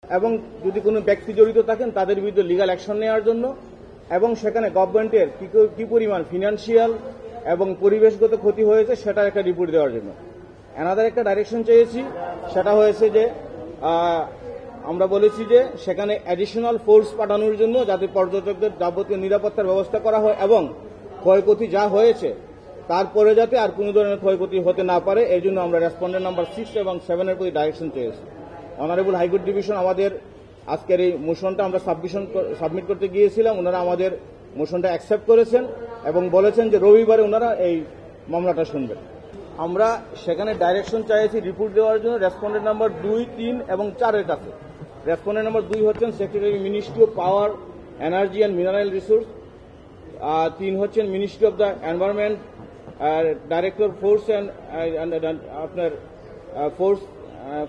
এবং যদি কোনো ব্যক্তি জড়িত থাকেন তাদের বিরুদ্ধে লিগ্যাল অ্যাকশন নেওয়ার জন্য এবং সেখানে গভর্নমেন্টের কি পরিমাণ ফিনান্সিয়াল এবং পরিবেশগত ক্ষতি হয়েছে সেটার একটা রিপোর্ট দেওয়ার জন্য। অ্যানাদার একটা ডাইরেকশন চেয়েছি, সেটা হয়েছে যে আমরা বলেছি যে সেখানে অ্যাডিশনাল ফোর্স পাঠানোর জন্য যাতে পর্যটকদের যাবতীয় নিরাপত্তার ব্যবস্থা করা হয় এবং ক্ষয়ক্ষতি যা হয়েছে তারপরে যাতে আর কোনো ধরনের ক্ষয়ক্ষতি হতে না পারে এই জন্য আমরা রেসপন্ডেন্ট নাম্বার 6 এবং 7 এর প্রতি ডাইরেকশন চেয়েছি। অনারেবল হাইকোর্ট ডিভিশন আমাদের আজকের এই মোশনটা আমরা সাবমিট করতে গিয়েছিলাম, ওনারা আমাদের মোশনটা অ্যাকসেপ্ট করেছেন এবং বলেছেন যে রবিবারে ওনারা এই মামলাটা শুনবেন। আমরা সেখানে ডাইরেকশন চাইছি রিপোর্ট দেওয়ার জন্য রেসপন্ডেন্ট নাম্বার 2, 3 এবং 4 এর কাছে। রেসপন্ডেন্ট নাম্বার 2 হচ্ছেন secretary ministry of power, energy and mineral resource, 3 হচ্ছেন ministry of the environment, director force and আপনার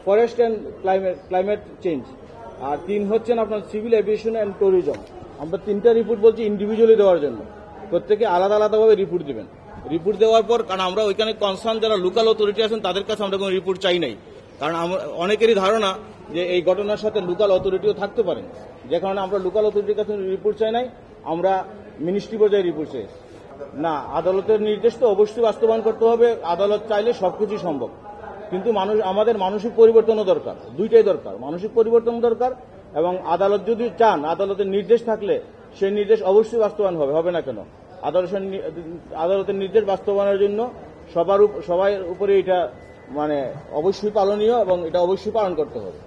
ফরেস্ট অ্যান্ড ক্লাইমেট চেঞ্জ, আর 3 হচ্ছেন আপনার সিভিল এভিয়েশন অ্যান্ড ট্যুরিজম। আমরা 3টা রিপোর্ট বলছি ইন্ডিভিজুয়ালি দেওয়ার জন্য, প্রত্যেকে আলাদা আলাদাভাবে রিপোর্ট দেবেন। রিপোর্ট দেওয়ার পর, কারণ আমরা ওইখানে কনসার্ন যারা লোকাল অথরিটি আছেন তাদের কাছে আমরা কোনো রিপোর্ট চাই নাই, কারণ অনেকেরই ধারণা যে এই ঘটনার সাথে লোকাল অথরিটিও থাকতে পারেন, যে কারণে আমরা লোকাল অথরিটির কাছে রিপোর্ট চাই নাই, আমরা মিনিস্ট্রি পর্যায়ে রিপোর্ট চাই। না, আদালতের নির্দেশ তো অবশ্যই বাস্তবায়ন করতে হবে, আদালত চাইলে সবকিছু সম্ভব, কিন্তু আমাদের মানসিক পরিবর্তনও দরকার, দুইটাই দরকার, মানসিক পরিবর্তন দরকার এবং আদালত যদি চান, আদালতের নির্দেশ থাকলে সেই নির্দেশ অবশ্যই বাস্তবায়ন হবে না কেন? আদালতের নির্দেশ বাস্তবায়নের জন্য সবার উপরে এটা অবশ্যই পালনীয় এবং এটা অবশ্যই পালন করতে হবে।